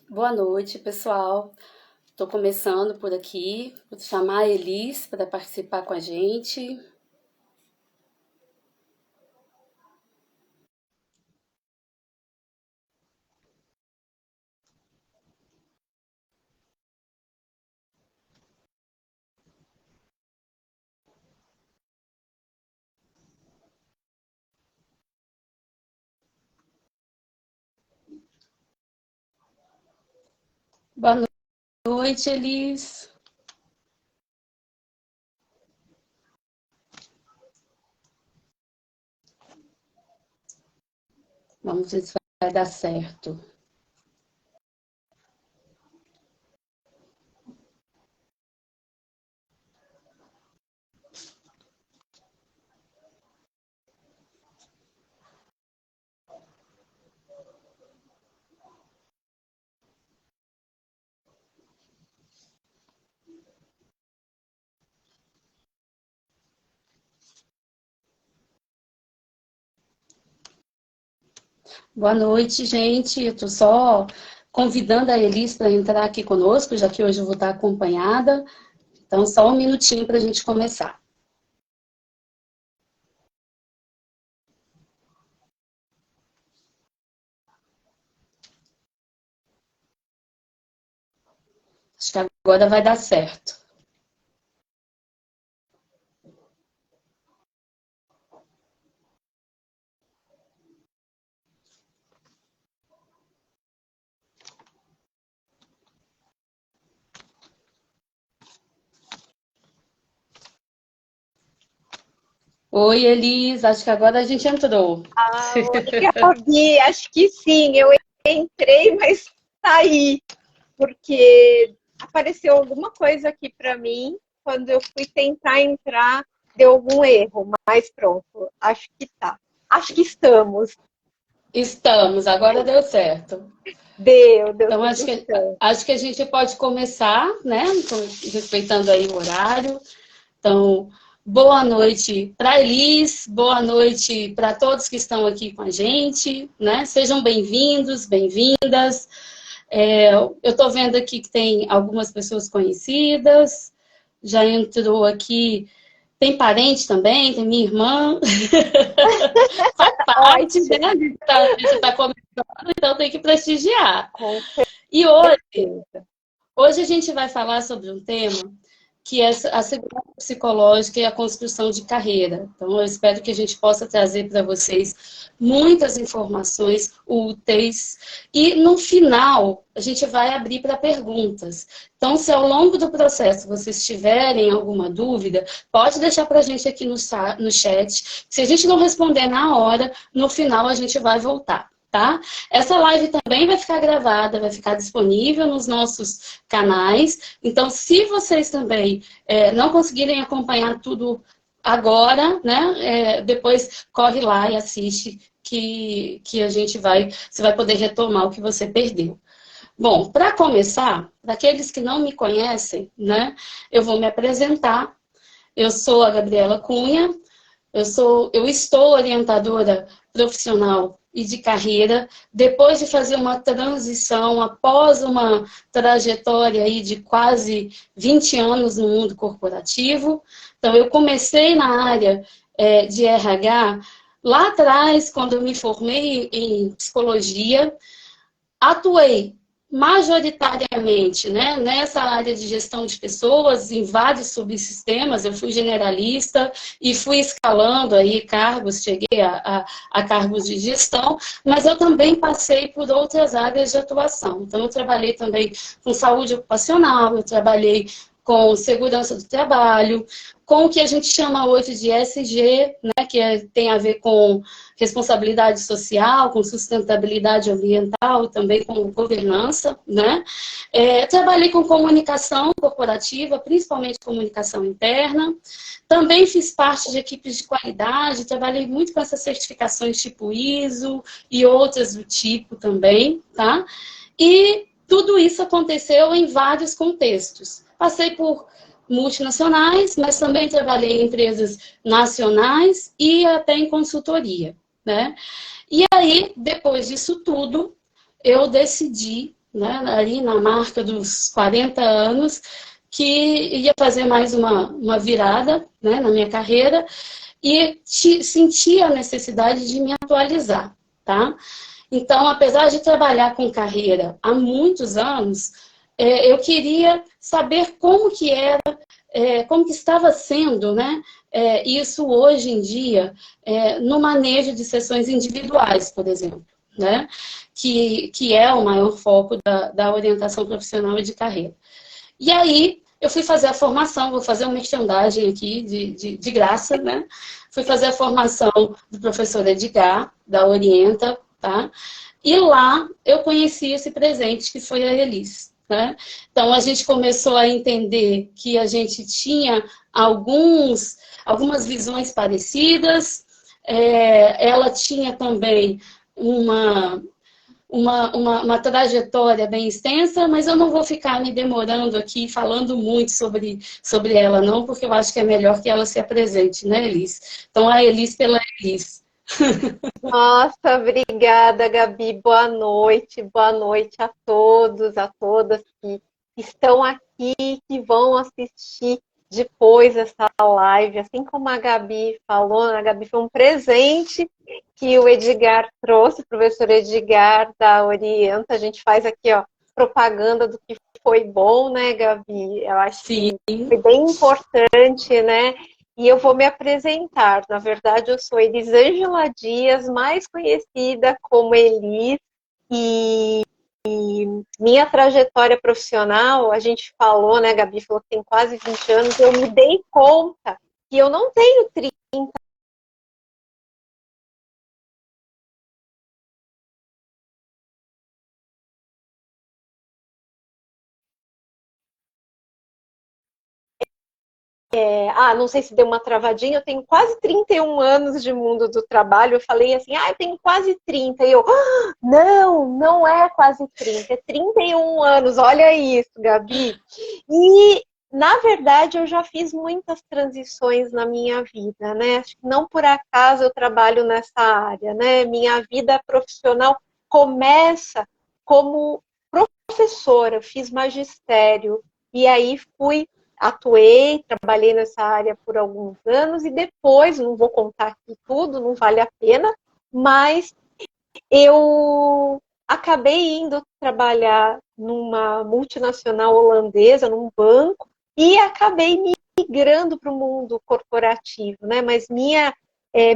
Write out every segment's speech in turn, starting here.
Boa noite, pessoal. Estou começando por aqui. Vou chamar a Elis para participar com a gente. Boa noite, Elis. Vamos ver se vai dar certo. Boa noite, gente. Eu estou só convidando a Elis para entrar aqui conosco, já que hoje eu vou estar acompanhada. Então, só um minutinho para a gente começar. Acho que agora vai dar certo. Oi, Elis. Acho que agora a gente entrou. Oi, Gabi, acho que sim, eu entrei, mas saí, porque apareceu alguma coisa aqui para mim, quando eu fui tentar entrar, deu algum erro, mas pronto, acho que tá. Acho que estamos. Estamos, agora deu certo. Deu Então, tudo certo. acho que a gente pode começar, né? Respeitando aí o horário. Então, boa noite para Elis, boa noite para todos que estão aqui com a gente, né? Sejam bem-vindos, bem-vindas. Eu estou vendo aqui que tem algumas pessoas conhecidas, já entrou aqui, tem parente também, tem minha irmã, faz parte, né? Ótimo, A gente está começando, então tem que prestigiar. com E hoje, certeza. hoje a gente vai falar sobre um tema que é a segurança psicológica e a construção de carreira. Então, eu espero que a gente possa trazer para vocês muitas informações úteis e, no final, a gente vai abrir para perguntas. Então, se ao longo do processo vocês tiverem alguma dúvida, pode deixar para a gente aqui no chat. Se a gente não responder na hora, no final a gente vai voltar. Tá? Essa live também vai ficar gravada, vai ficar disponível nos nossos canais. Então, se vocês também não conseguirem acompanhar tudo agora, né, depois corre lá e assiste que a gente você vai poder retomar o que você perdeu. Bom, para começar, para aqueles que não me conhecem, né, eu vou me apresentar. Eu sou a Gabriela Cunha, eu estou orientadora profissional e de carreira, depois de fazer uma transição, após uma trajetória aí de quase 20 anos no mundo corporativo. Então, eu comecei na área de RH lá atrás, quando eu me formei em psicologia, atuei majoritariamente, né, nessa área de gestão de pessoas, em vários subsistemas. Eu fui generalista e fui escalando aí cargos, cheguei a cargos de gestão, mas eu também passei por outras áreas de atuação. Então, eu trabalhei também com saúde ocupacional, eu trabalhei com segurança do trabalho, com o que a gente chama hoje de SG, né, tem a ver com responsabilidade social, com sustentabilidade ambiental, também com governança, né? Trabalhei com comunicação corporativa, principalmente comunicação interna. Também fiz parte de equipes de qualidade, trabalhei muito com essas certificações tipo ISO e outras do tipo também, tá? E tudo isso aconteceu em vários contextos. Passei por multinacionais, mas também trabalhei em empresas nacionais e até em consultoria, né? E aí, depois disso tudo, eu decidi, né, ali na marca dos 40 anos, que ia fazer mais uma virada, né, na minha carreira, e senti a necessidade de me atualizar, tá? Então, apesar de trabalhar com carreira há muitos anos, eu queria saber como que era, como que estava sendo, né, isso hoje em dia, no manejo de sessões individuais, por exemplo, né, que é o maior foco da orientação profissional e de carreira. E aí, eu fui fazer a formação, vou fazer uma merchandising aqui de graça, né? Fui fazer a formação do professor Edgar, da Orienta, tá? E lá eu conheci esse presente que foi a Elis, né? Então a gente começou a entender que a gente tinha algumas visões parecidas, ela tinha também uma trajetória bem extensa, mas eu não vou ficar me demorando aqui falando muito sobre ela, não, porque eu acho que é melhor que ela se apresente, né, Elis? Então, a Elis pela Elis. Nossa, obrigada, Gabi. Boa noite a todos, a todas que estão aqui, que vão assistir depois essa live. Assim como a Gabi falou, a Gabi foi um presente que o Edgar trouxe, o professor Edgar da Orienta. A gente faz aqui, ó, propaganda do que foi bom, né, Gabi? Eu acho Sim. que foi bem importante, né? E eu vou me apresentar. Na verdade, eu sou Elisângela Dias, mais conhecida como Elis, e minha trajetória profissional, a gente falou, né, a Gabi falou que tem quase 20 anos, eu me dei conta que eu não tenho 30. Não sei se deu uma travadinha, eu tenho quase 31 anos de mundo do trabalho. Eu falei assim, eu tenho quase 30. E eu, não é quase 30, é 31 anos. Olha isso, Gabi. E, na verdade, eu já fiz muitas transições na minha vida, né? Acho que não por acaso eu trabalho nessa área, né? Minha vida profissional começa como professora, fiz magistério, e aí atuei, trabalhei nessa área por alguns anos e depois, não vou contar aqui tudo, não vale a pena, mas eu acabei indo trabalhar numa multinacional holandesa, num banco, e acabei migrando para o mundo corporativo, né? Mas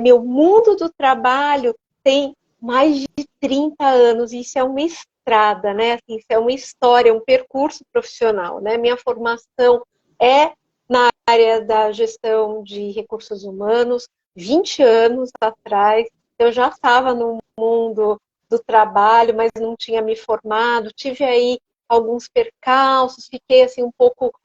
meu mundo do trabalho tem mais de 30 anos, e isso é uma estrada, né? Assim, isso é uma história, um percurso profissional, né? Minha formação é na área da gestão de recursos humanos. 20 anos atrás eu já estava no mundo do trabalho, mas não tinha me formado. Tive aí alguns percalços, fiquei assim um pouco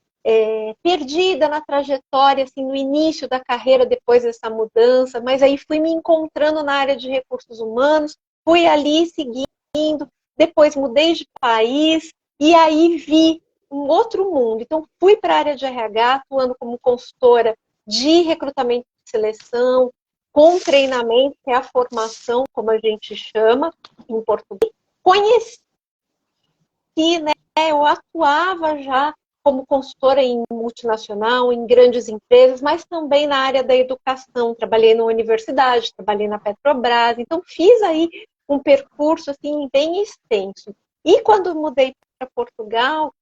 perdida na trajetória, assim, no início da carreira, depois dessa mudança, mas aí fui me encontrando na área de recursos humanos, fui ali seguindo, depois mudei de país, e aí vi um outro mundo. Então, fui para a área de RH, atuando como consultora de recrutamento e seleção, com treinamento, que é a formação, como a gente chama em português. Conheci, né? Eu atuava já como consultora em multinacional, em grandes empresas, mas também na área da educação. Trabalhei na universidade, trabalhei na Petrobras, então fiz aí um percurso assim bem extenso. E quando mudei para Portugal,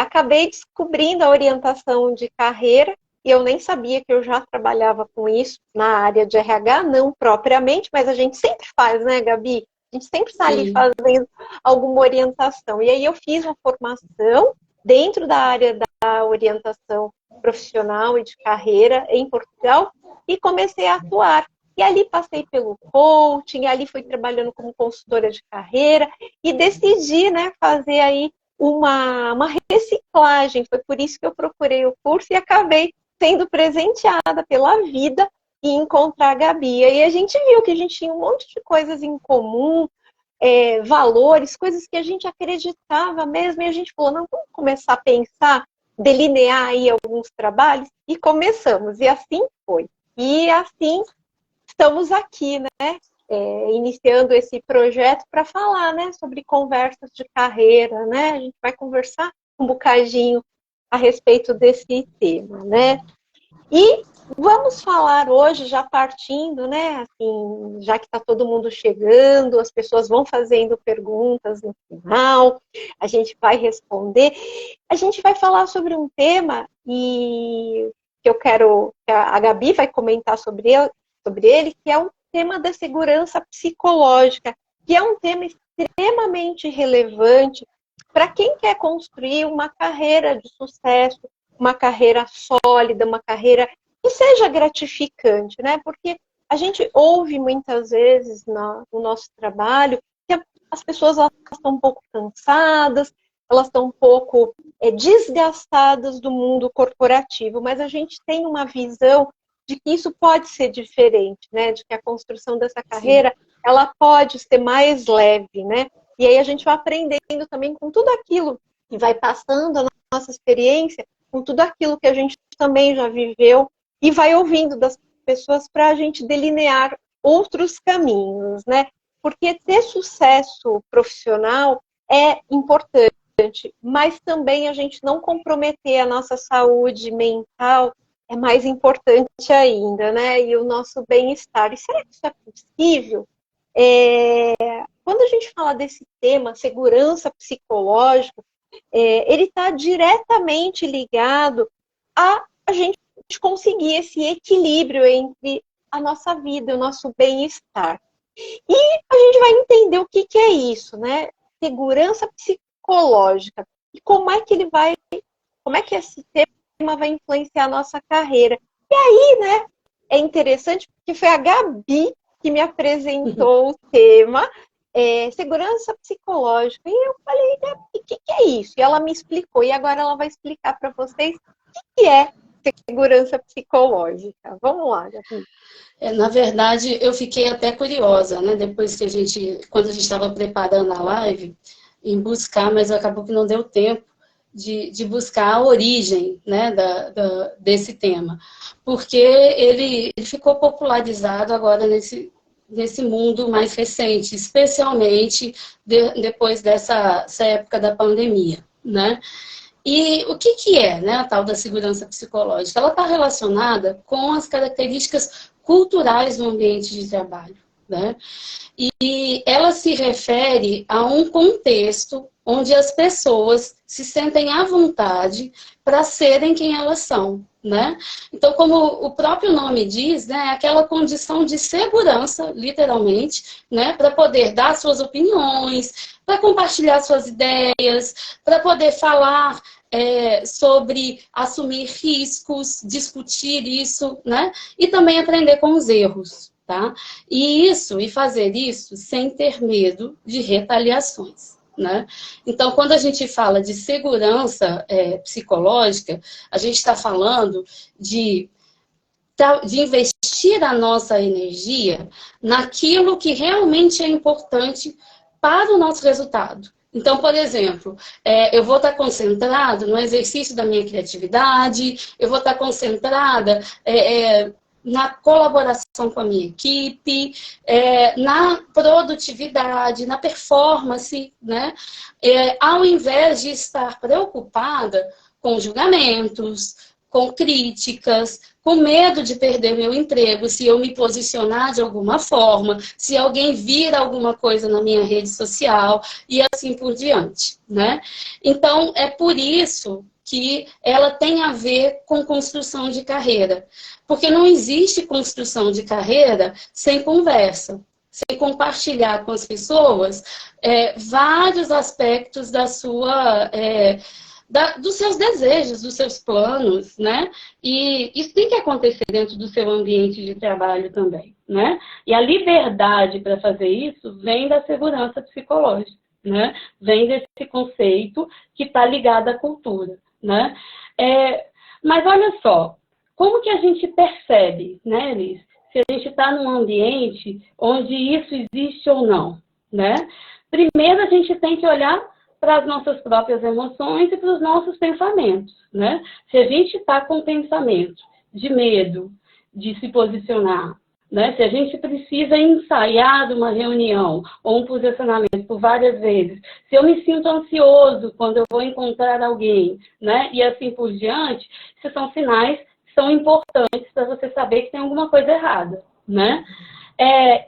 acabei descobrindo a orientação de carreira, e eu nem sabia que eu já trabalhava com isso na área de RH, não propriamente, mas a gente sempre faz, né, Gabi? A gente sempre está ali fazendo alguma orientação. E aí eu fiz uma formação dentro da área da orientação profissional e de carreira em Portugal e comecei a atuar. E ali passei pelo coaching, ali fui trabalhando como consultora de carreira e decidi, né, fazer aí uma reciclagem. Foi por isso que eu procurei o curso e acabei sendo presenteada pela vida e encontrar a Gabi. E a gente viu que a gente tinha um monte de coisas em comum, valores, coisas que a gente acreditava mesmo, e a gente falou, não, vamos começar a pensar, delinear aí alguns trabalhos, e começamos, e assim foi. E assim estamos aqui, né? iniciando esse projeto para falar, né, sobre conversas de carreira, né? A gente vai conversar um bocadinho a respeito desse tema, né? E vamos falar hoje, já partindo, né? Assim, já que está todo mundo chegando, as pessoas vão fazendo perguntas no final, a gente vai responder. A gente vai falar sobre um tema e que eu quero que a Gabi vai comentar sobre ele, que é o tema da segurança psicológica, que é um tema extremamente relevante para quem quer construir uma carreira de sucesso, uma carreira sólida, uma carreira que seja gratificante, né? Porque a gente ouve muitas vezes no nosso trabalho que as pessoas estão um pouco cansadas, elas estão um pouco desgastadas do mundo corporativo, mas a gente tem uma visão de que isso pode ser diferente, né? De que a construção dessa carreira, ela pode ser mais leve, né? E aí a gente vai aprendendo também com tudo aquilo que vai passando a nossa experiência, com tudo aquilo que a gente também já viveu e vai ouvindo das pessoas para a gente delinear outros caminhos, né? Porque ter sucesso profissional é importante, mas também a gente não comprometer a nossa saúde mental é mais importante ainda, né? E o nosso bem-estar. E será que isso é possível? Quando a gente fala desse tema, segurança psicológica, ele está diretamente ligado a gente conseguir esse equilíbrio entre a nossa vida, o nosso bem-estar. E a gente vai entender o que é isso, né? Segurança psicológica. E como é que esse tema vai influenciar a nossa carreira. E aí, né, é interessante porque foi a Gabi que me apresentou o tema segurança psicológica. E eu falei, Gabi, o que é isso? E ela me explicou. E agora ela vai explicar para vocês o que é segurança psicológica. Vamos lá, Gabi. Na verdade, eu fiquei até curiosa, né? Depois que quando a gente estava preparando a live, em buscar, mas acabou que não deu tempo de buscar a origem, né, desse tema. Porque ele ficou popularizado agora nesse mundo mais recente, especialmente depois dessa época da pandemia, né? E o que é, né, a tal da segurança psicológica? Ela está relacionada com as características culturais do ambiente de trabalho, né? E ela se refere a um contexto onde as pessoas se sentem à vontade para serem quem elas são, né? Então, como o próprio nome diz, né, é aquela condição de segurança, literalmente, né, para poder dar suas opiniões, para compartilhar suas ideias, para poder falar sobre assumir riscos, discutir isso, né? E também aprender com os erros, tá? E fazer isso sem ter medo de retaliações, né? Então, quando a gente fala de segurança psicológica, a gente está falando de investir a nossa energia naquilo que realmente é importante para o nosso resultado. Então, por exemplo, eu vou estar concentrado no exercício da minha criatividade, eu vou estar concentrada na colaboração com a minha equipe, na produtividade, na performance, né? Ao invés de estar preocupada com julgamentos, com críticas, com medo de perder meu emprego, se eu me posicionar de alguma forma, se alguém vir alguma coisa na minha rede social e assim por diante, né? Então, é por isso que ela tem a ver com construção de carreira. Porque não existe construção de carreira sem conversa, sem compartilhar com as pessoas vários aspectos da sua... dos seus desejos, dos seus planos, né? E isso tem que acontecer dentro do seu ambiente de trabalho também, né? E a liberdade para fazer isso vem da segurança psicológica, né? Vem desse conceito que está ligado à cultura, né? Mas olha só, como que a gente percebe, né, Elis, se a gente está num ambiente onde isso existe ou não, né? Primeiro, a gente tem que olhar para as nossas próprias emoções e para os nossos pensamentos, né? Se a gente está com pensamento de medo de se posicionar, né? Se a gente precisa ensaiar uma reunião ou um posicionamento por várias vezes, se eu me sinto ansioso quando eu vou encontrar alguém, né? E assim por diante, esses são sinais que são importantes para você saber que tem alguma coisa errada, né?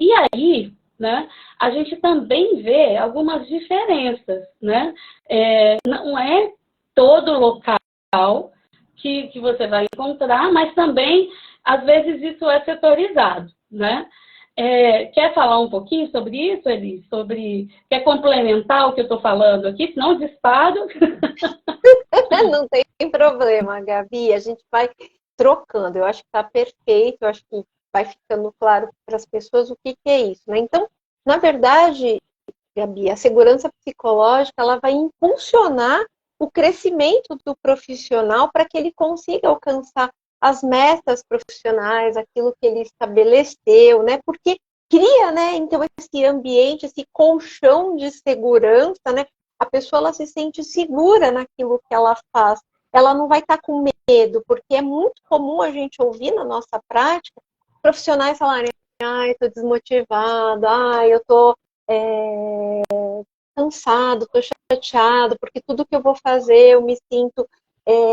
E aí, né, a gente também vê algumas diferenças, né? Não é todo local que você vai encontrar, mas também, às vezes, isso é setorizado, né? Quer falar um pouquinho sobre isso, Elis? Quer complementar o que eu estou falando aqui? Senão eu disparo. Não tem problema, Gabi. A gente vai trocando. Eu acho que está perfeito. Eu acho que vai ficando claro para as pessoas o que é isso, né? Então, na verdade, Gabi, a segurança psicológica ela vai impulsionar o crescimento do profissional para que ele consiga alcançar as metas profissionais, aquilo que ele estabeleceu, né? Porque cria, né? Então, esse ambiente, esse colchão de segurança, né? A pessoa ela se sente segura naquilo que ela faz. Ela não vai estar com medo, porque é muito comum a gente ouvir na nossa prática profissionais falarem: ai, estou desmotivado, ai, eu estou cansado, estou chateado, porque tudo que eu vou fazer eu me sinto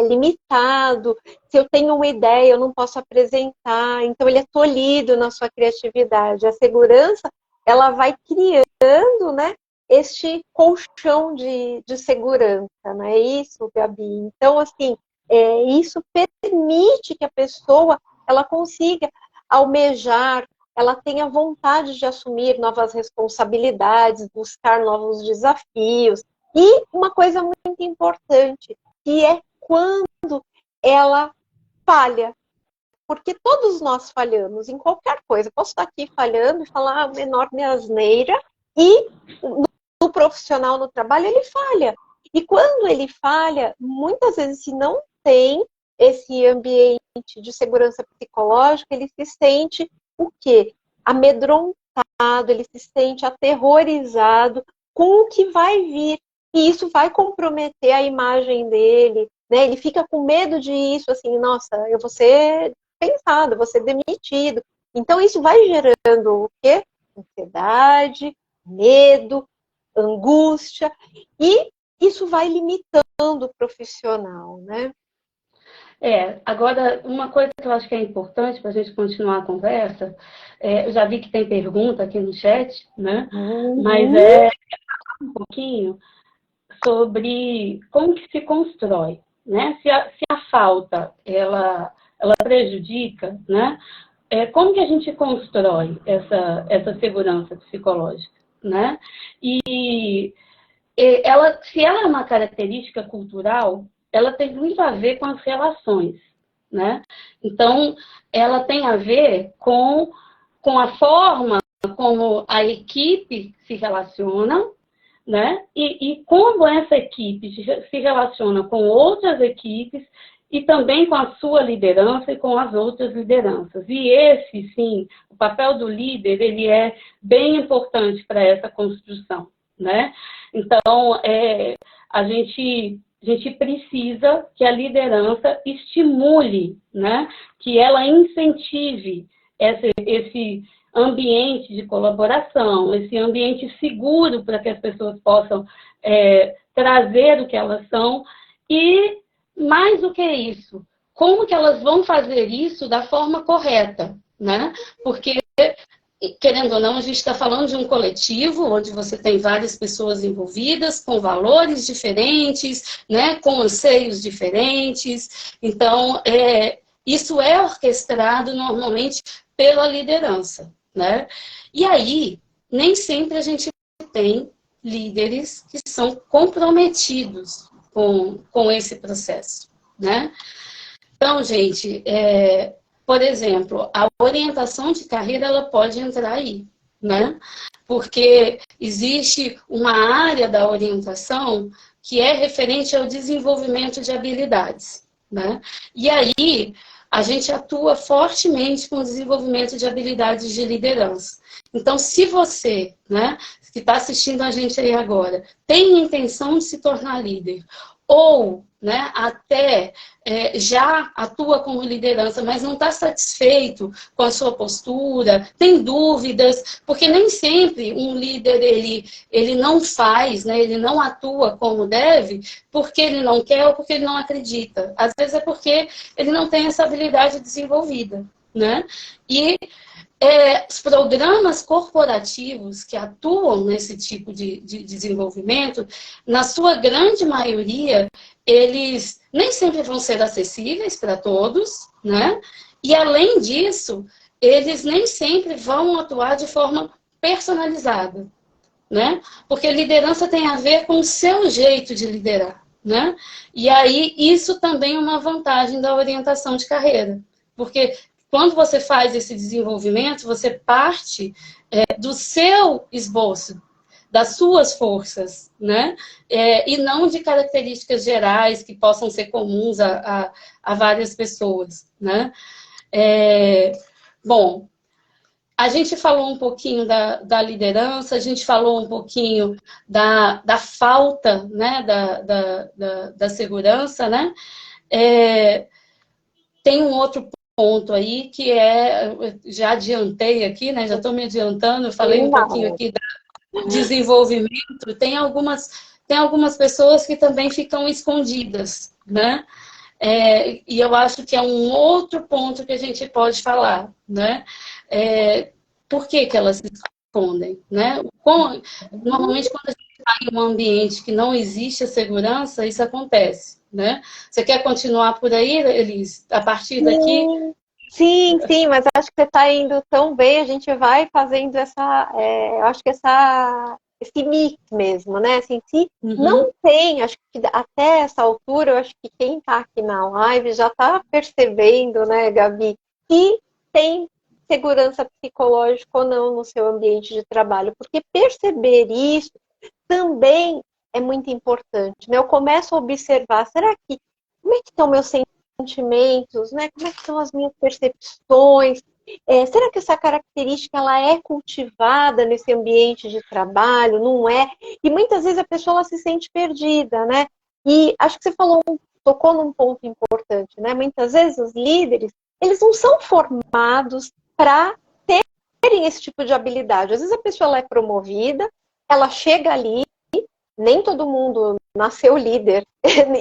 limitado. Se eu tenho uma ideia, eu não posso apresentar. Então, ele é tolhido na sua criatividade. A segurança, ela vai criando, né, este colchão de segurança, não é isso, Gabi? Então, assim, isso permite que a pessoa ela consiga almejar, ela tenha vontade de assumir novas responsabilidades, buscar novos desafios. E uma coisa muito importante, que é quando ela falha. Porque todos nós falhamos em qualquer coisa. Posso estar aqui falhando e falar uma enorme asneira, e no profissional, no trabalho, ele falha. E quando ele falha, muitas vezes, se não tem esse ambiente de segurança psicológica, ele se sente o quê? Amedrontado, ele se sente aterrorizado com o que vai vir. E isso vai comprometer a imagem dele, né? Ele fica com medo disso, assim, nossa, eu vou ser dispensado, vou ser demitido. Então, isso vai gerando o quê? Ansiedade, medo, angústia, e isso vai limitando o profissional, né? Agora, uma coisa que eu acho que é importante para a gente continuar a conversa, eu já vi que tem pergunta aqui no chat, né? Mas um pouquinho sobre como que se constrói, né? Se a falta, ela prejudica, né? Como que a gente constrói essa segurança psicológica, né? E se ela é uma característica cultural, ela tem muito a ver com as relações, né? Então, ela tem a ver com a forma como a equipe se relaciona, né? E como essa equipe se relaciona com outras equipes e também com a sua liderança e com as outras lideranças. E esse, sim, o papel do líder, ele é bem importante para essa construção, né? Então, a gente precisa que a liderança estimule, né? Que ela incentive esse ambiente de colaboração, esse ambiente seguro para que as pessoas possam trazer o que elas são. E, mais do que isso, como que elas vão fazer isso da forma correta, né? Porque, querendo ou não, a gente está falando de um coletivo onde você tem várias pessoas envolvidas, com valores diferentes, né? Com anseios diferentes. Então, isso é orquestrado normalmente pela liderança, né? E aí, nem sempre a gente tem líderes que são comprometidos com esse processo, né? Então, gente, por exemplo, a orientação de carreira, ela pode entrar aí, né? Porque existe uma área da orientação que é referente ao desenvolvimento de habilidades, né? E aí, a gente atua fortemente com o desenvolvimento de habilidades de liderança. Então, se você, né, que está assistindo a gente aí agora, tem intenção de se tornar líder, ou, né, até já atua como liderança, mas não está satisfeito com a sua postura, tem dúvidas, porque nem sempre um líder ele não faz, né, ele não atua como deve, porque ele não quer ou porque ele não acredita. Às vezes é porque ele não tem essa habilidade desenvolvida, né? E os programas corporativos que atuam nesse tipo de desenvolvimento, na sua grande maioria, eles nem sempre vão ser acessíveis para todos, né? E, além disso, eles nem sempre vão atuar de forma personalizada, né? Porque liderança tem a ver com o seu jeito de liderar, né? E aí, isso também é uma vantagem da orientação de carreira, porque quando você faz esse desenvolvimento, você parte do seu esboço, das suas forças, né? E não de características gerais que possam ser comuns a várias pessoas, né? Bom, a gente falou um pouquinho da liderança, a gente falou um pouquinho da falta, né, da segurança, né? Tem um outro ponto aí que já adiantei aqui, né? Já estou me adiantando, falei um pouquinho aqui do desenvolvimento. Tem algumas pessoas que também ficam escondidas, né? E eu acho que é um outro ponto que a gente pode falar, né? Por que elas se escondem, né? Normalmente, quando a gente está em um ambiente que não existe a segurança, isso acontece, né? Você quer continuar por aí, Elis? A partir daqui? Sim, sim, mas acho que você está indo tão bem, a gente vai fazendo eu acho que esse mix mesmo, né? Assim, se não tem, acho que até essa altura, eu acho que quem está aqui na live já está percebendo, né, Gabi, se tem segurança psicológica ou não no seu ambiente de trabalho, porque perceber isso também é muito importante, né? Eu começo a observar, será que, como é que estão meus sentimentos, né? Como é que são as minhas percepções? Será que essa característica ela é cultivada nesse ambiente de trabalho? Não é? E muitas vezes a pessoa ela se sente perdida, né? E acho que você tocou num ponto importante, né? Muitas vezes os líderes, eles não são formados para terem esse tipo de habilidade. Às vezes a pessoa ela é promovida, ela chega ali, nem todo mundo nasceu líder,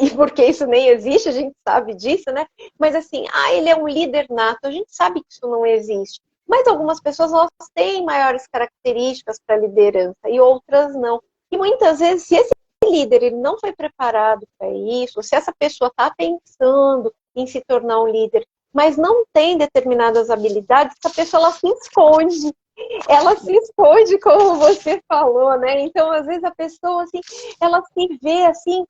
e porque isso nem existe, a gente sabe disso, né? Mas assim, ele é um líder nato, a gente sabe que isso não existe. Mas algumas pessoas, elas têm maiores características para liderança e outras não. E muitas vezes, se esse líder ele não foi preparado para isso, se essa pessoa está pensando em se tornar um líder, mas não tem determinadas habilidades, essa pessoa ela se esconde. Ela se esconde, como você falou, né? Então, às vezes, a pessoa, assim, ela se vê assim,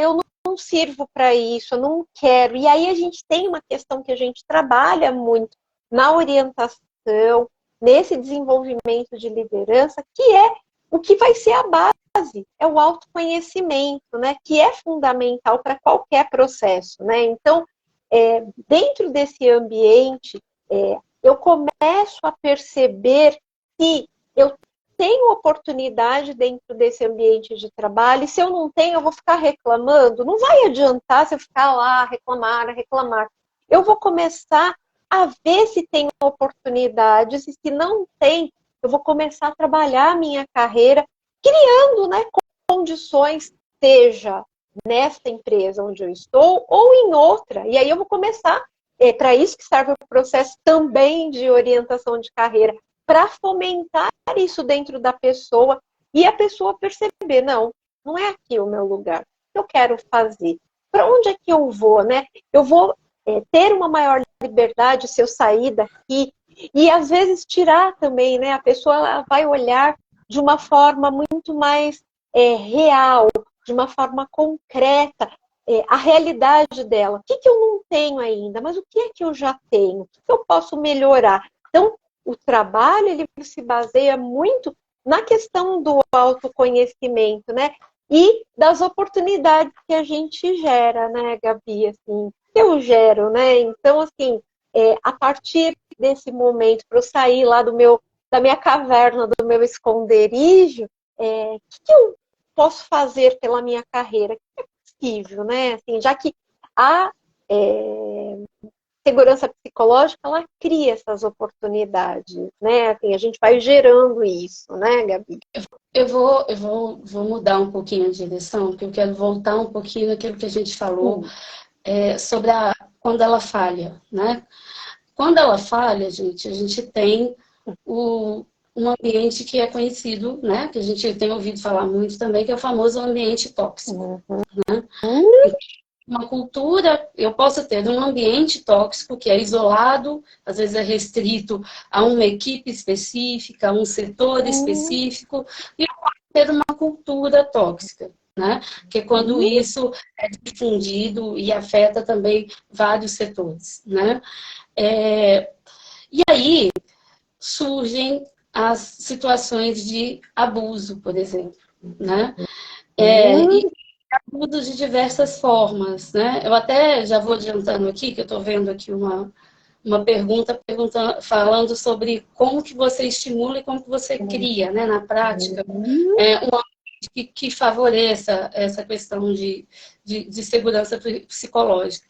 eu não sirvo para isso, eu não quero. E aí a gente tem uma questão que a gente trabalha muito na orientação, nesse desenvolvimento de liderança, que é o que vai ser a base, é o autoconhecimento, né? Que é fundamental para qualquer processo, né? Então, dentro desse ambiente, eu começo a perceber que eu tenho oportunidade dentro desse ambiente de trabalho, e se eu não tenho, eu vou ficar reclamando. Não vai adiantar se eu ficar lá, reclamar. Eu vou começar a ver se tem oportunidades, e se não tem, eu vou começar a trabalhar a minha carreira, criando, né, condições, seja nesta empresa onde eu estou, ou em outra. E aí eu vou começar, para isso que serve o processo também de orientação de carreira, para fomentar isso dentro da pessoa e a pessoa perceber, não é aqui o meu lugar, o que eu quero fazer, para onde é que eu vou, né? Eu vou ter uma maior liberdade se eu sair daqui, e às vezes tirar também, né? A pessoa ela vai olhar de uma forma muito mais real, de uma forma concreta, a realidade dela. O que eu não tenho ainda, mas o que é que eu já tenho? O que eu posso melhorar? Então, o trabalho ele se baseia muito na questão do autoconhecimento, né? E das oportunidades que a gente gera, né, Gabi? Assim, que eu gero, né? Então, assim, a partir desse momento, para eu sair lá da minha caverna, do meu esconderijo, o que eu posso fazer pela minha carreira? O que é possível, né? Assim, já que a segurança psicológica, ela cria essas oportunidades, né? Assim, a gente vai gerando isso, né, Gabi? Eu vou mudar um pouquinho a direção, porque eu quero voltar um pouquinho naquilo que a gente falou sobre quando ela falha, né? Quando ela falha, gente, a gente tem um ambiente que é conhecido, né? Que a gente tem ouvido falar muito também, que é o famoso ambiente tóxico. Né? Uma cultura, eu posso ter um ambiente tóxico que é isolado, às vezes é restrito a uma equipe específica, a um setor específico, e eu posso ter uma cultura tóxica, né? Que é quando isso é difundido e afeta também vários setores, né? E aí surgem as situações de abuso, por exemplo, né? E abuso de diversas formas, né? Eu até já vou adiantando aqui, que eu estou vendo aqui uma pergunta falando sobre como que você estimula e como que você cria, né, na prática, um ambiente que favoreça essa questão de segurança psicológica.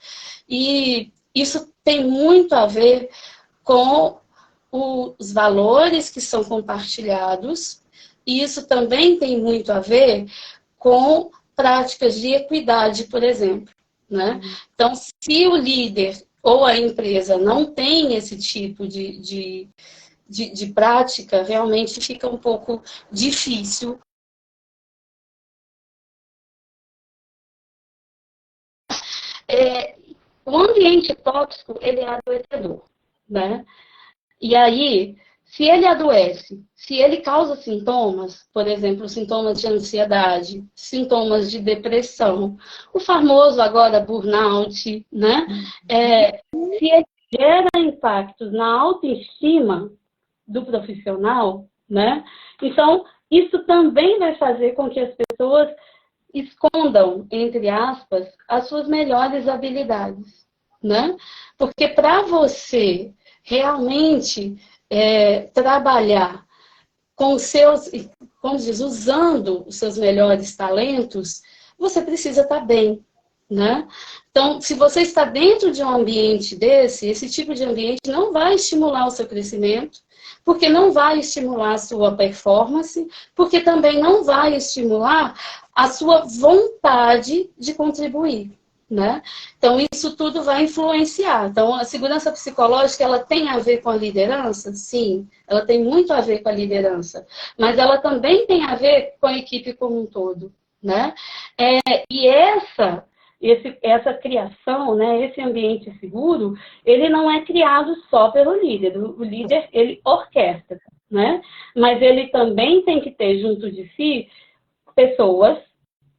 E isso tem muito a ver com os valores que são compartilhados, e isso também tem muito a ver com práticas de equidade, por exemplo, né? Então, se o líder ou a empresa não tem esse tipo de prática, realmente fica um pouco difícil. O ambiente tóxico, ele é adoecedor, né? E aí, se ele adoece, se ele causa sintomas, por exemplo, sintomas de ansiedade, sintomas de depressão, o famoso agora burnout, né? Se ele gera impactos na autoestima do profissional, né? Então, isso também vai fazer com que as pessoas escondam, entre aspas, as suas melhores habilidades, né? Porque para você realmente trabalhar com os seus, como diz, usando os seus melhores talentos, você precisa estar bem, né? Então, se você está dentro de um ambiente desse, esse tipo de ambiente não vai estimular o seu crescimento, porque não vai estimular a sua performance, porque também não vai estimular a sua vontade de contribuir, né? Então, isso tudo vai influenciar. Então, a segurança psicológica, ela tem a ver com a liderança? Sim, ela tem muito a ver com a liderança, mas ela também tem a ver com a equipe como um todo, né? E essa criação, né, esse ambiente seguro, ele não é criado só pelo líder. O líder, ele orquestra, né? Mas ele também tem que ter junto de si pessoas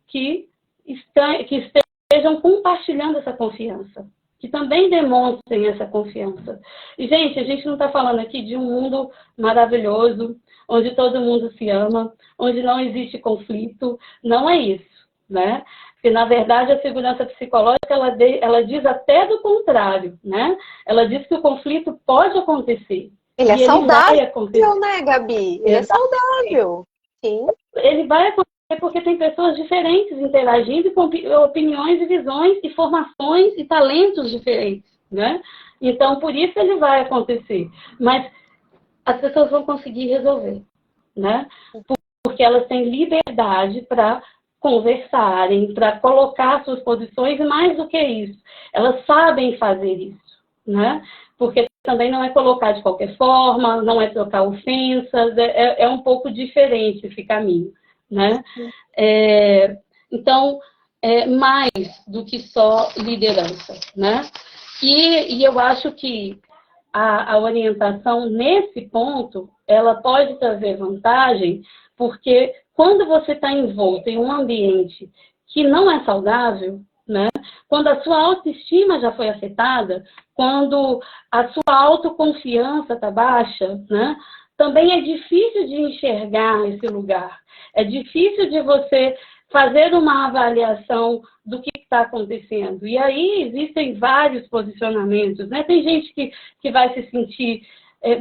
que estejam compartilhando essa confiança, que também demonstrem essa confiança. E, gente, a gente não está falando aqui de um mundo maravilhoso, onde todo mundo se ama, onde não existe conflito. Não é isso, né? Porque, na verdade, a segurança psicológica, ela diz até do contrário, né? Ela diz que o conflito pode acontecer. Ele é saudável, né, Gabi? Ele é saudável. Sim. Ele vai acontecer porque tem pessoas diferentes interagindo com opiniões e visões e formações e talentos diferentes, né? Então, por isso ele vai acontecer. Mas as pessoas vão conseguir resolver, né? Porque elas têm liberdade para conversarem, para colocar suas posições, e mais do que isso, elas sabem fazer isso, né? Porque também não é colocar de qualquer forma, não é trocar ofensas, é um pouco diferente esse caminho, né? Então, é mais do que só liderança, né? E eu acho que a orientação nesse ponto, ela pode trazer vantagem, porque quando você está envolto em um ambiente que não é saudável, né? Quando a sua autoestima já foi afetada, quando a sua autoconfiança está baixa, né? Também é difícil de enxergar esse lugar. É difícil de você fazer uma avaliação do que está acontecendo. E aí existem vários posicionamentos, né? Tem gente que vai se sentir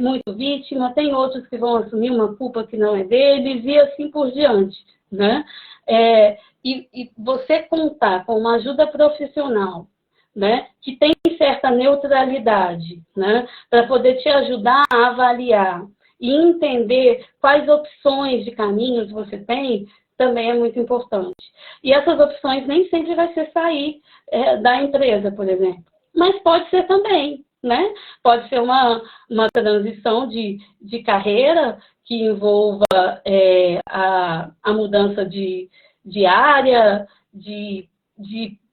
muito vítima, tem outros que vão assumir uma culpa que não é deles, e assim por diante, né? E você contar com uma ajuda profissional, né, que tem certa neutralidade, né, para poder te ajudar a avaliar e entender quais opções de caminhos você tem, também é muito importante. E essas opções nem sempre vai ser sair da empresa, por exemplo, mas pode ser também, né? Pode ser uma transição de carreira que envolva a mudança de área,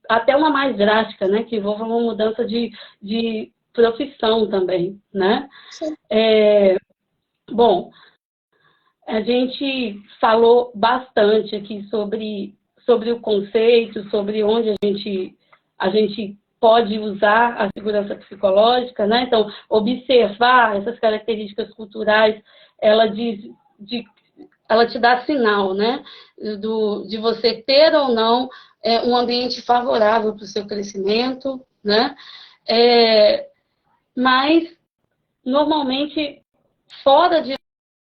até uma mais drástica, né? Que envolva uma mudança de profissão também, né? Bom, a gente falou bastante aqui sobre o conceito, sobre onde a gente pode usar a segurança psicológica, né? Então, observar essas características culturais, ela te dá sinal, né? De você ter ou não um ambiente favorável para o seu crescimento, né? Mas, normalmente, fora de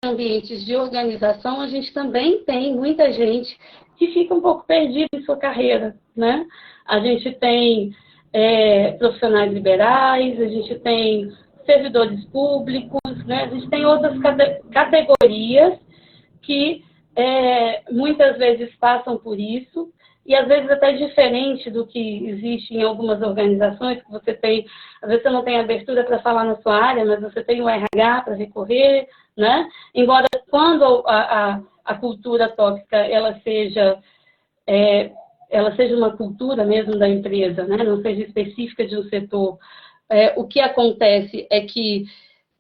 ambientes de organização, a gente também tem muita gente que fica um pouco perdida em sua carreira, né? A gente tem profissionais liberais, a gente tem servidores públicos, né? A gente tem outras categorias que muitas vezes passam por isso, e às vezes até diferente do que existe em algumas organizações, que você tem, às vezes você não tem abertura para falar na sua área, mas você tem o RH para recorrer, né? Embora quando a cultura tóxica ela seja uma cultura mesmo da empresa, né? Não seja específica de um setor, o que acontece é que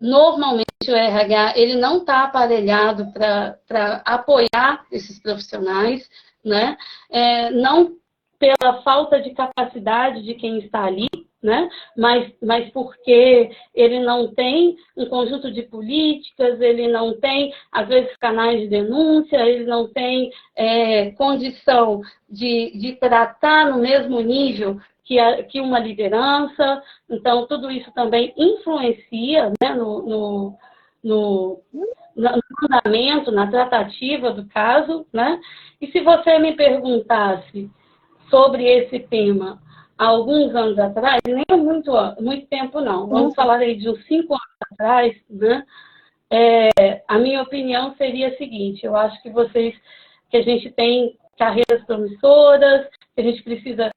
normalmente o RH ele não está aparelhado para apoiar esses profissionais, né? Não pela falta de capacidade de quem está ali, né? Mas porque ele não tem um conjunto de políticas, ele não tem, às vezes, canais de denúncia, ele não tem condição de tratar no mesmo nível que uma liderança. Então, tudo isso também influencia, né, no andamento, na tratativa do caso, né? E se você me perguntasse sobre esse tema há alguns anos atrás, nem há muito tempo não, vamos falar aí de uns 5 anos atrás, né? A minha opinião seria a seguinte: eu acho que a gente tem carreiras promissoras, que a gente precisa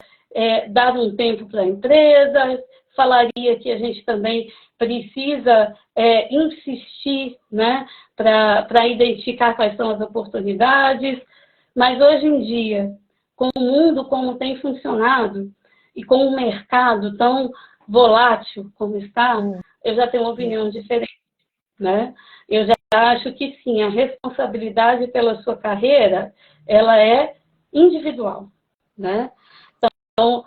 dar um tempo para a empresa, falaria que a gente também precisa insistir, né, para identificar quais são as oportunidades, mas hoje em dia, com o mundo como tem funcionado e com o mercado tão volátil como está, eu já tenho uma opinião diferente, né? Eu já acho que sim, a responsabilidade pela sua carreira, ela é individual, né? Então,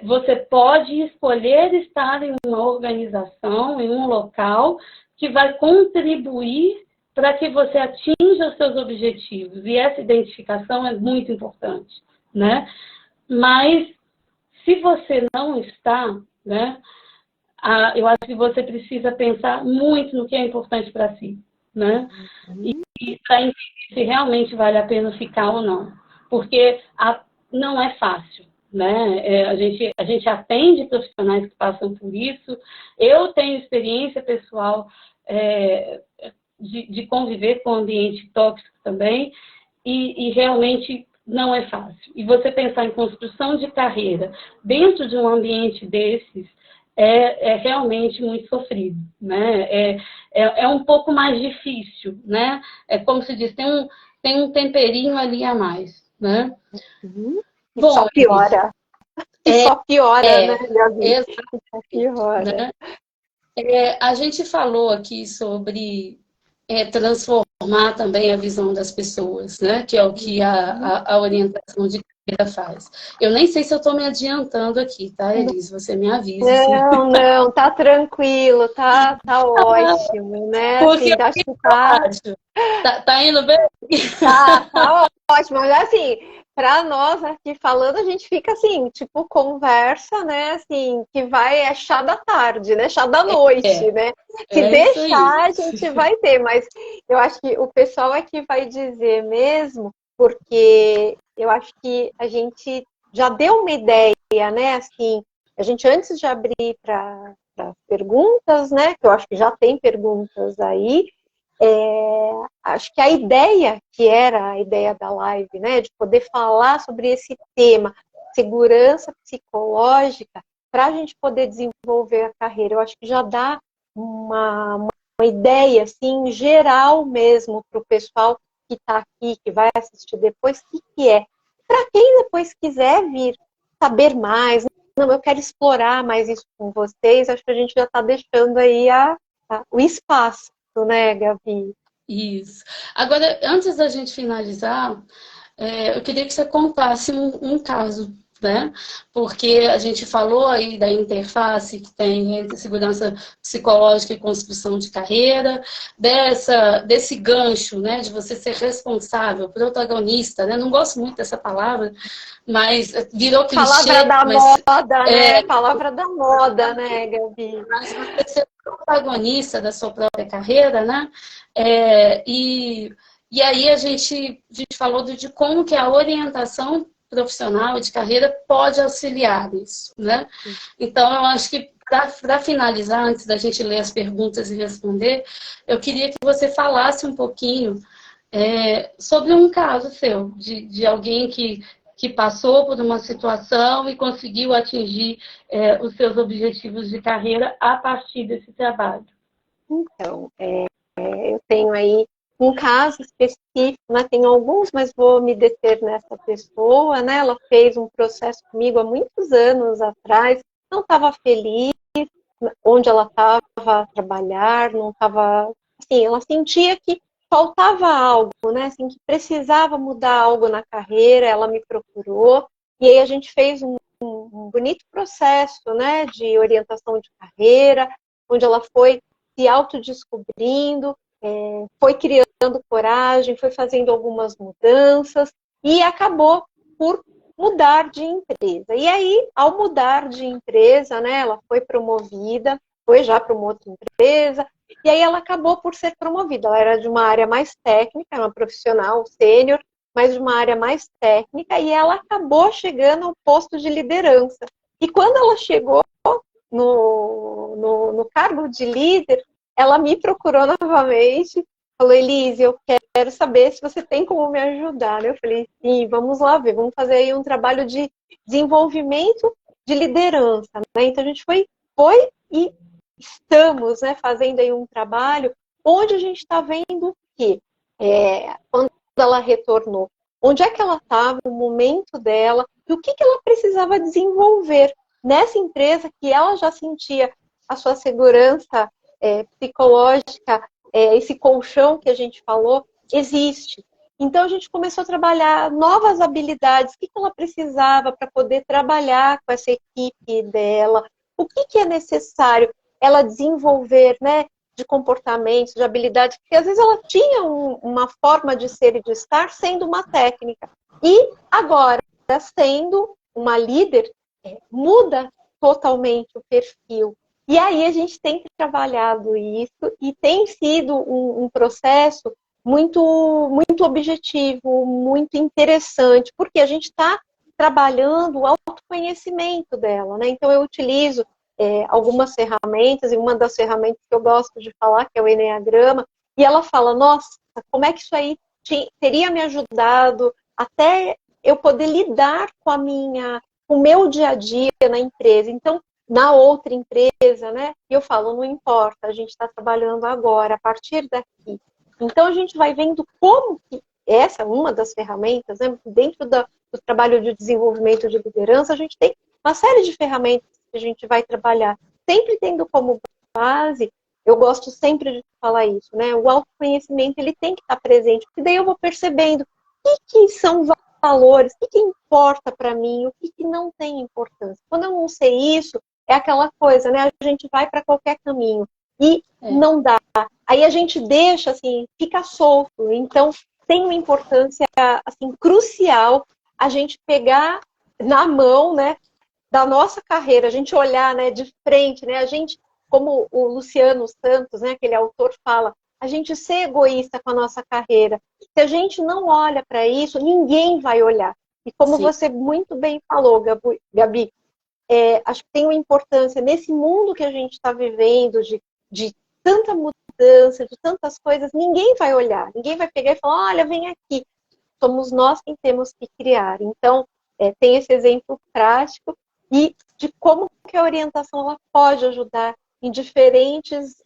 você pode escolher estar em uma organização, em um local que vai contribuir para que você atinja os seus objetivos. E essa identificação é muito importante, né? Mas, se você não está, né, eu acho que você precisa pensar muito no que é importante para si, né? E para entender se realmente vale a pena ficar ou não. Porque não é fácil, né? A gente atende profissionais que passam por isso. Eu tenho experiência pessoal de conviver com o ambiente tóxico também, e realmente não é fácil. E você pensar em construção de carreira dentro de um ambiente desses é realmente muito sofrido, né? É um pouco mais difícil, né? É como se diz, tem um temperinho ali a mais, né? Bom, só piora. Só piora, né, Gabi? Só piora. Né? A gente falou aqui sobre transformar também a visão das pessoas, né? Que é o que a orientação de carreira faz. Eu nem sei se eu estou me adiantando aqui, tá, Elis? Você me avisa. Não, tá tranquilo, tá ótimo, né? Porque assim, acho que tá indo bem? Tá ótimo, mas assim, para nós aqui falando, a gente fica assim, tipo, conversa, né, assim, que é chá da tarde, né, chá da noite, né? Se deixar, a gente vai ter, mas eu acho que o pessoal aqui vai dizer mesmo porque eu acho que a gente já deu uma ideia, né? Assim, a gente antes de abrir para perguntas, né? Que eu acho que já tem perguntas aí. Acho que a ideia, que era a ideia da live, né? De poder falar sobre esse tema, segurança psicológica, para a gente poder desenvolver a carreira, eu acho que já dá uma ideia, assim, geral mesmo para o pessoal que está aqui, que vai assistir depois, o que é. Para quem depois quiser vir saber mais, não, eu quero explorar mais isso com vocês, acho que a gente já está deixando aí o espaço, né, Gabi? Isso. Agora, antes da gente finalizar, eu queria que você contasse um caso, né? Porque a gente falou aí da interface que tem entre segurança psicológica e construção de carreira, desse gancho, né? De você ser responsável, protagonista, né? Não gosto muito dessa palavra, mas virou Palavra clichê, da mas moda, né? Palavra da moda, né, Gabi? você ser protagonista da sua própria carreira, né? E aí a gente falou de como que a orientação profissional de carreira pode auxiliar nisso, né? Então, eu acho que para finalizar, antes da gente ler as perguntas e responder, eu queria que você falasse um pouquinho sobre um caso seu, de alguém que passou por uma situação e conseguiu atingir os seus objetivos de carreira a partir desse trabalho. Então, eu tenho aí um caso específico, né? Tenho alguns, mas vou me deter nessa pessoa, né? Ela fez um processo comigo há muitos anos atrás, não estava feliz onde ela estava a trabalhar, não estava, assim, ela sentia que faltava algo, né? Assim, que precisava mudar algo na carreira, ela me procurou, e aí a gente fez um bonito processo, né, de orientação de carreira, onde ela foi se autodescobrindo, foi criando coragem, foi fazendo algumas mudanças e acabou por mudar de empresa. E aí, ao mudar de empresa, né, ela foi promovida, foi já para uma outra empresa, e aí ela acabou por ser promovida. Ela era de uma área mais técnica, era uma profissional sênior, mas de uma área mais técnica, e ela acabou chegando ao posto de liderança. E quando ela chegou no cargo de líder, ela me procurou novamente, falou, Elise, eu quero saber se você tem como me ajudar. Eu falei, sim, vamos lá ver, vamos fazer aí um trabalho de desenvolvimento de liderança. Né? Então a gente foi e estamos, né, fazendo aí um trabalho onde a gente está vendo que quando ela retornou, onde é que ela estava, o momento dela, e o que ela precisava desenvolver nessa empresa que ela já sentia a sua segurança psicológica, esse colchão que a gente falou, existe. Então, a gente começou a trabalhar novas habilidades, o que ela precisava para poder trabalhar com essa equipe dela, o que é necessário ela desenvolver, né, de comportamentos, de habilidades, porque às vezes ela tinha uma forma de ser e de estar sendo uma técnica. E agora, sendo uma líder, muda totalmente o perfil. E aí a gente tem trabalhado isso e tem sido um processo muito, muito objetivo, muito interessante, porque a gente está trabalhando o autoconhecimento dela, né? Então eu utilizo algumas ferramentas, e uma das ferramentas que eu gosto de falar, que é o Enneagrama, e ela fala, nossa, como é que isso aí teria me ajudado até eu poder lidar com o meu dia a dia na empresa. Então, na outra empresa, né? E eu falo, não importa, a gente está trabalhando agora, a partir daqui. Então, a gente vai vendo como que essa é uma das ferramentas, né? Dentro do trabalho de desenvolvimento de liderança, a gente tem uma série de ferramentas que a gente vai trabalhar, sempre tendo como base, eu gosto sempre de falar isso, né? O autoconhecimento, ele tem que estar presente, porque daí eu vou percebendo o que são valores, o que importa para mim, o que não tem importância. Quando eu não sei isso, é aquela coisa, né? A gente vai para qualquer caminho e não dá. Aí a gente deixa, assim, fica solto. Então, tem uma importância, assim, crucial a gente pegar na mão, né, da nossa carreira, a gente olhar, né, de frente, né? A gente, como o Luciano Santos, né, aquele autor fala, a gente ser egoísta com a nossa carreira. Se a gente não olha para isso, ninguém vai olhar. E como Sim. você muito bem falou, Gabi, acho que tem uma importância nesse mundo que a gente está vivendo, de tanta mudança, de tantas coisas, ninguém vai olhar, ninguém vai pegar e falar, olha, vem aqui. Somos nós quem temos que criar. Então, tem esse exemplo prático e de como que a orientação ela pode ajudar em diferentes,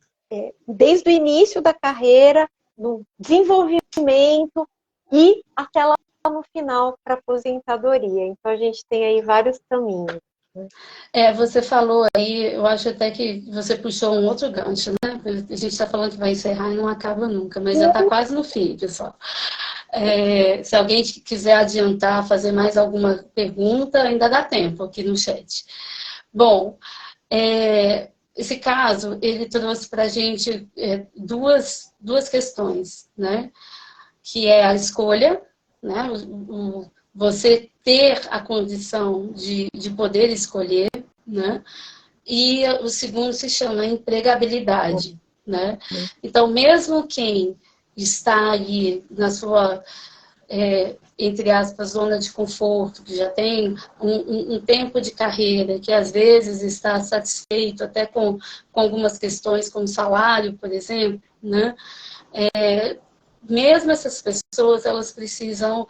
desde o início da carreira, no desenvolvimento e até lá no final para a aposentadoria. Então, a gente tem aí vários caminhos. Você falou aí, eu acho até que você puxou um outro gancho, né? A gente está falando que vai encerrar e não acaba nunca, mas já está quase no fim, pessoal. Se alguém quiser adiantar, fazer mais alguma pergunta, ainda dá tempo aqui no chat. Bom, esse caso, ele trouxe para a gente duas questões, né? Que é a escolha, né? Você ter a condição de poder escolher, né? E o segundo se chama empregabilidade, né? Então, mesmo quem está aí na sua, entre aspas, zona de conforto, que já tem um tempo de carreira, que às vezes está satisfeito até com algumas questões, como salário, por exemplo, né? Mesmo essas pessoas, elas precisam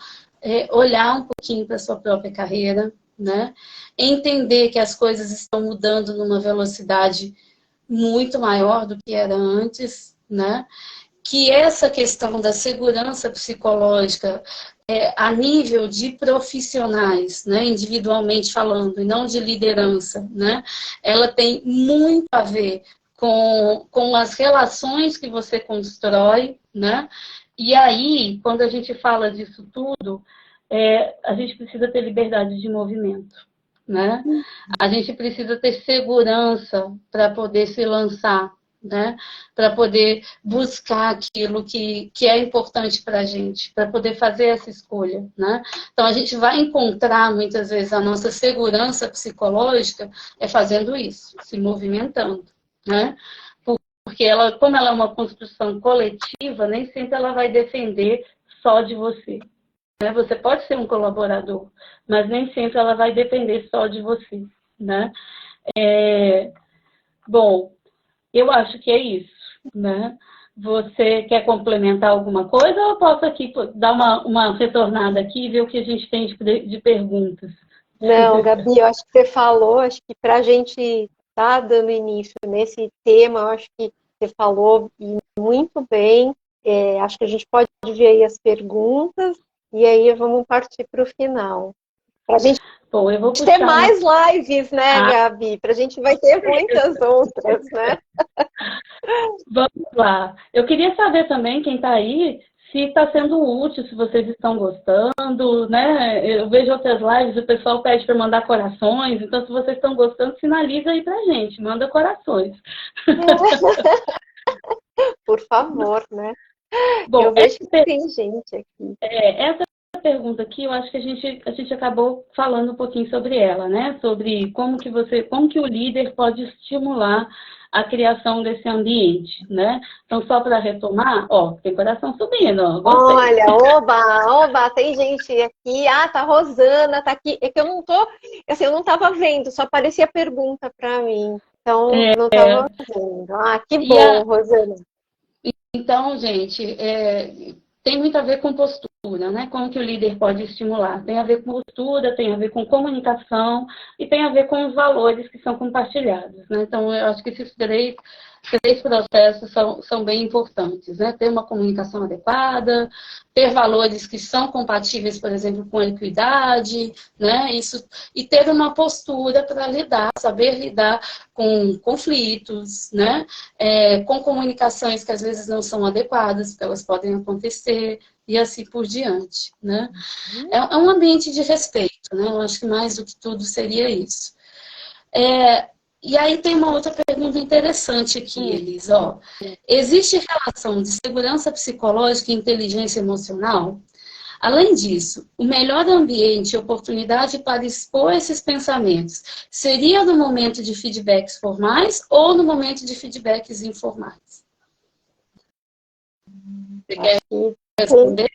olhar um pouquinho para a sua própria carreira, né? Entender que as coisas estão mudando numa velocidade muito maior do que era antes, né? Que essa questão da segurança psicológica a nível de profissionais, né, individualmente falando, e não de liderança, né, ela tem muito a ver com as relações que você constrói, né? E aí, quando a gente fala disso tudo, a gente precisa ter liberdade de movimento, né? A gente precisa ter segurança para poder se lançar, né? Para poder buscar aquilo que é importante para a gente, para poder fazer essa escolha, né? Então, a gente vai encontrar, muitas vezes, a nossa segurança psicológica fazendo isso, se movimentando, né? Porque ela, como ela é uma construção coletiva, nem sempre ela vai defender só de você. Né? Você pode ser um colaborador, mas nem sempre ela vai depender só de você. Né? Bom, eu acho que é isso. Né? Você quer complementar alguma coisa ou eu posso aqui dar uma retornada aqui e ver o que a gente tem de perguntas? Não, Gabi, eu acho que você falou, acho que para a gente estar dando início nesse tema, eu acho que você falou muito bem. Acho que a gente pode ver aí as perguntas e aí vamos partir para o final. Para a gente ter mais lives, né, Gabi? Para a gente vai ter muitas outras, né? Vamos lá. Eu queria saber também, quem está aí, se está sendo útil, se vocês estão gostando, né? Eu vejo outras lives, o pessoal pede para mandar corações, então se vocês estão gostando, sinaliza aí pra gente, manda corações. Por favor, né? Bom, eu vejo que tem gente aqui. Essa pergunta aqui, eu acho que a gente acabou falando um pouquinho sobre ela, né? Sobre como que o líder pode estimular a criação desse ambiente, né? Então, só para retomar, tem coração subindo, ó. Gostei. Olha, oba, tem gente aqui. Tá Rosana, tá aqui. É que eu não tô, assim, eu não tava vendo, só aparecia pergunta para mim. Então, não tava vendo. Que bom, Rosana. Então, gente, tem muito a ver com postura, né? Como que o líder pode estimular? Tem a ver com postura, tem a ver com comunicação e tem a ver com os valores que são compartilhados, né? Então, eu acho que esses três processos são bem importantes, né? Ter uma comunicação adequada, ter valores que são compatíveis, por exemplo, com a equidade, né? E ter uma postura para saber lidar com conflitos, né? Com comunicações que às vezes não são adequadas, porque elas podem acontecer, e assim por diante, né? É um ambiente de respeito, né? Eu acho que mais do que tudo seria isso. E aí tem uma outra pergunta interessante aqui, Elis. Existe relação de segurança psicológica e inteligência emocional? Além disso, o melhor ambiente e oportunidade para expor esses pensamentos seria no momento de feedbacks formais ou no momento de feedbacks informais? Você quer que, responder?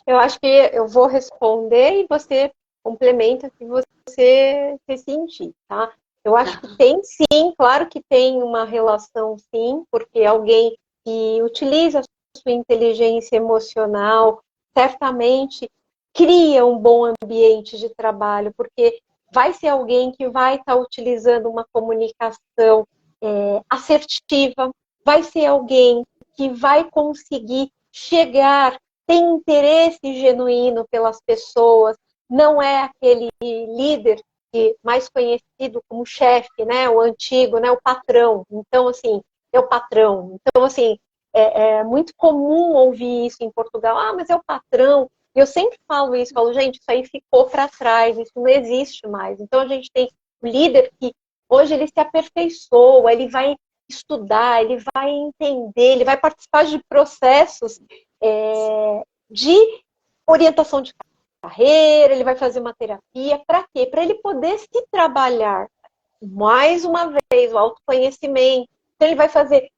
eu acho que eu vou responder e você complementa o que você sentir, tá? Eu acho que tem sim, claro que tem uma relação sim, porque alguém que utiliza a sua inteligência emocional certamente cria um bom ambiente de trabalho, porque vai ser alguém que vai estar utilizando uma comunicação assertiva, vai ser alguém que vai conseguir chegar, tem interesse genuíno pelas pessoas, não é aquele líder que, mais conhecido como chefe, né, o antigo, né, o patrão. Então, assim, é o patrão. Então, assim, é muito comum ouvir isso em Portugal. Ah, mas é o patrão. E eu sempre falo isso, falo, gente, isso aí ficou para trás, isso não existe mais. Então, a gente tem o líder que hoje ele se aperfeiçoa, ele vai estudar, ele vai entender, ele vai participar de processos de orientação de carreira, ele vai fazer uma terapia, para quê? Para ele poder se trabalhar mais uma vez o autoconhecimento. Então ele vai fazer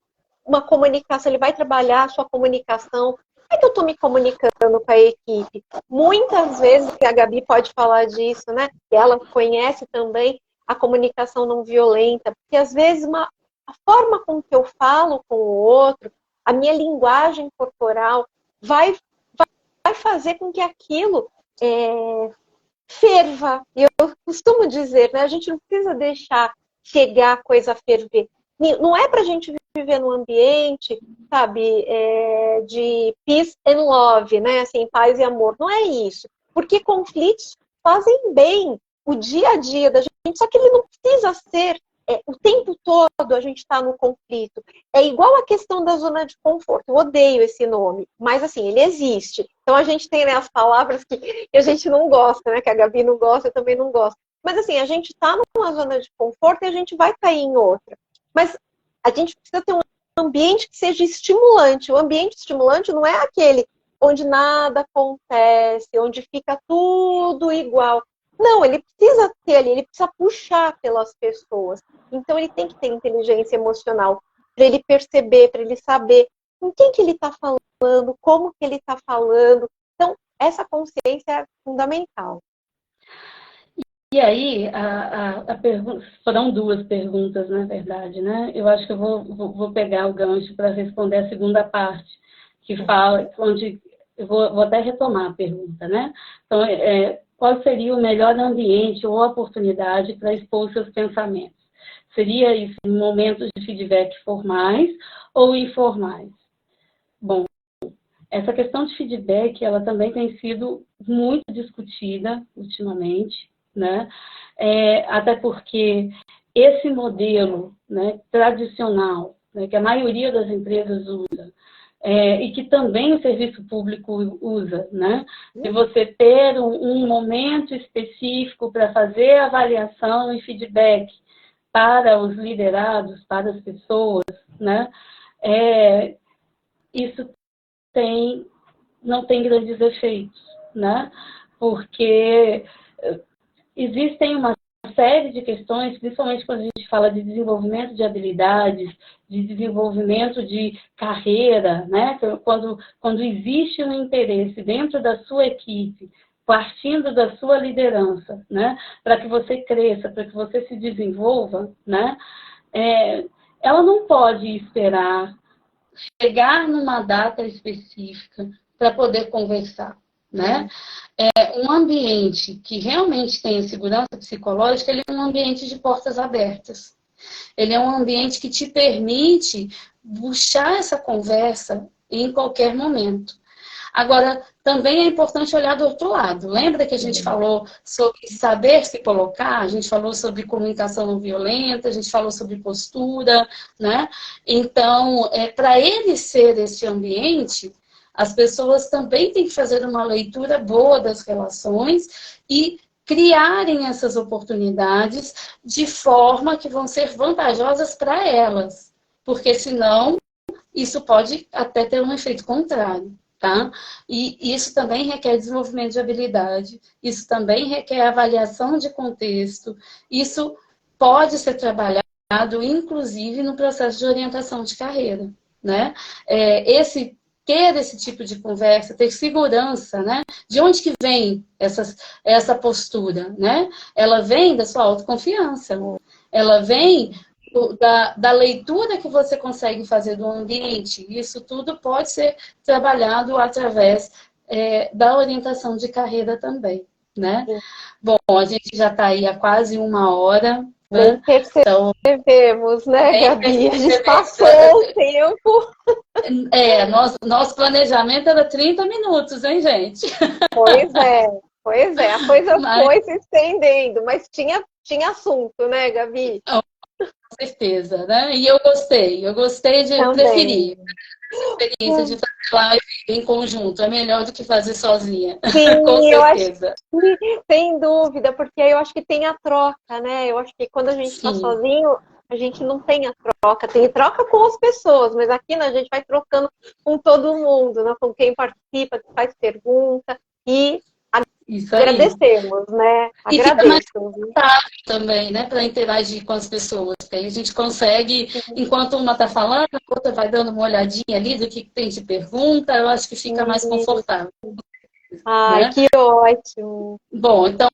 uma comunicação, ele vai trabalhar a sua comunicação. Como é que eu estou me comunicando com a equipe? Muitas vezes, a Gabi pode falar disso, né? Ela conhece também a comunicação não violenta, porque às vezes a forma com que eu falo com o outro, a minha linguagem corporal vai fazer com que aquilo ferva. E eu costumo dizer, né? A gente não precisa deixar chegar a coisa a ferver. Não é para a gente viver num ambiente, sabe, de peace and love, né? Assim, paz e amor. Não é isso. Porque conflitos fazem bem o dia a dia da gente, só que ele não precisa ser o tempo todo a gente está no conflito. É igual a questão da zona de conforto. Eu odeio esse nome, mas assim, ele existe. Então a gente tem, né, as palavras que a gente não gosta, né? Que a Gabi não gosta, eu também não gosto. Mas assim, a gente está numa zona de conforto e a gente vai cair em outra. Mas a gente precisa ter um ambiente que seja estimulante. O ambiente estimulante não é aquele onde nada acontece, onde fica tudo igual. Não, ele precisa ter ali, ele precisa puxar pelas pessoas. Então ele tem que ter inteligência emocional para ele perceber, para ele saber com quem que ele está falando, como que ele está falando. Então, essa consciência é fundamental. E aí, foram duas perguntas, na verdade, né? Eu acho que eu vou pegar o gancho para responder a segunda parte, que fala, onde eu vou até retomar a pergunta, né? Então, qual seria o melhor ambiente ou oportunidade para expor seus pensamentos? Seria isso em momentos de feedback formais ou informais? Bom, essa questão de feedback, ela também tem sido muito discutida ultimamente, né? Até porque esse modelo, né, tradicional, né, que a maioria das empresas usa, e que também o serviço público usa, né? De você ter um momento específico para fazer avaliação e feedback para os liderados, para as pessoas, né? Isso não tem grandes efeitos, né? Porque existem uma série de questões, principalmente quando a gente fala de desenvolvimento de habilidades, de desenvolvimento de carreira, né? Quando existe um interesse dentro da sua equipe, partindo da sua liderança, né? Para que você cresça, para que você se desenvolva, né? Ela não pode esperar chegar numa data específica para poder conversar, né? Um ambiente que realmente tem segurança psicológica, ele é um ambiente de portas abertas. Ele é um ambiente que te permite puxar essa conversa em qualquer momento. Agora, também é importante olhar do outro lado. Lembra que a gente falou sobre saber se colocar? A gente falou sobre comunicação não violenta, a gente falou sobre postura, né? Então, para ele ser esse ambiente, as pessoas também têm que fazer uma leitura boa das relações e criarem essas oportunidades de forma que vão ser vantajosas para elas. Porque senão, isso pode até ter um efeito contrário. Tá? E isso também requer desenvolvimento de habilidade, isso também requer avaliação de contexto, isso pode ser trabalhado, inclusive, no processo de orientação de carreira, né? Esse ter esse tipo de conversa, ter segurança, né? De onde que vem essa postura, né? Ela vem da sua autoconfiança, ela vem da leitura que você consegue fazer do ambiente. Isso tudo pode ser trabalhado através da orientação de carreira também, né? Bom, a gente já está aí há quase 1 hora, né? Então, percebemos, né, Gabi? A gente passou o tempo. Nosso planejamento era 30 minutos, hein, gente? Pois é. A coisa foi se estendendo, mas tinha assunto, né, Gabi? Com certeza, né? E eu gostei de preferir. Essa experiência de fazer live em conjunto é melhor do que fazer sozinha. Sim, Com certeza. Sem dúvida, porque aí eu acho que tem a troca, né? Eu acho que quando a gente está sozinho, a gente não tem a troca. Tem troca com as pessoas, mas aqui a gente vai trocando com todo mundo, né? Com quem participa, que faz pergunta. E agradecemos, né? E fica mais confortável também, né? Para interagir com as pessoas. Porque aí a gente consegue, enquanto uma está falando, a outra vai dando uma olhadinha ali do que tem de pergunta, eu acho que fica mais confortável. Ai, né? Que ótimo! Bom, então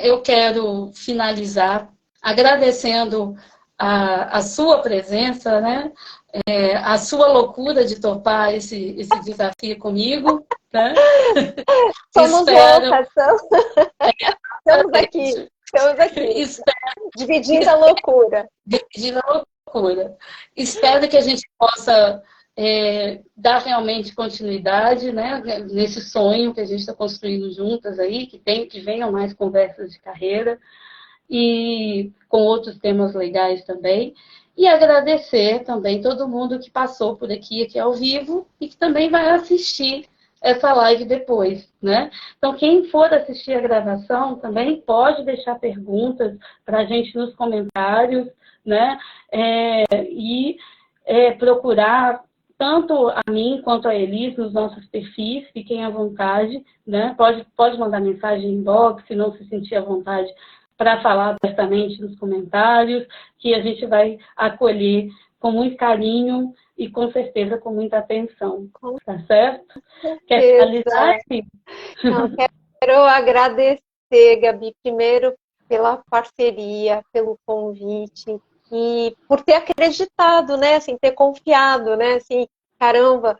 eu quero finalizar agradecendo a sua presença, né? A sua loucura de topar esse desafio comigo. Né? Somos loucas, estamos aqui. Dividindo a loucura. Dividindo a loucura. Espero que a gente possa dar realmente continuidade, né, nesse sonho que a gente está construindo juntas aí, que venham mais conversas de carreira e com outros temas legais também. E agradecer também todo mundo que passou por aqui ao vivo e que também vai assistir essa live depois, né? Então, quem for assistir a gravação também pode deixar perguntas para a gente nos comentários, né? E procurar tanto a mim quanto a Elis nos nossos perfis, fiquem à vontade, né? Pode mandar mensagem em inbox, se não se sentir à vontade para falar abertamente nos comentários, que a gente vai acolher com muito carinho e com certeza com muita atenção. Tá certo? Quer finalizar? Não, quero agradecer, Gabi, primeiro pela parceria, pelo convite e por ter acreditado, né? Assim, ter confiado, né? Assim, caramba,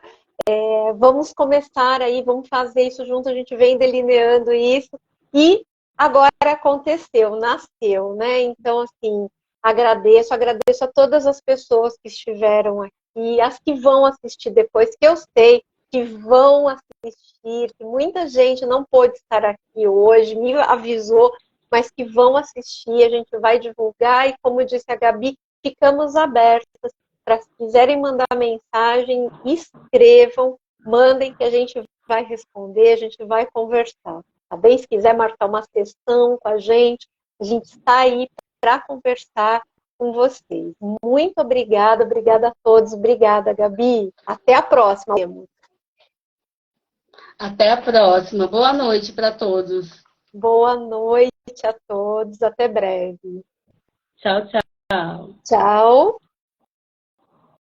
vamos começar aí, vamos fazer isso junto, a gente vem delineando isso e agora aconteceu, nasceu, né? Então, assim, agradeço a todas as pessoas que estiveram aqui, as que vão assistir depois, que eu sei que vão assistir, que muita gente não pôde estar aqui hoje, me avisou, mas que vão assistir, a gente vai divulgar e, como disse a Gabi, ficamos abertas para se quiserem mandar mensagem, escrevam, mandem que a gente vai responder, a gente vai conversar. Tá bem? Se quiser marcar uma sessão com a gente está aí para conversar com vocês. Muito obrigada a todos. Obrigada, Gabi. Até a próxima. Até a próxima. Boa noite para todos. Boa noite a todos. Até breve. Tchau, tchau. Tchau.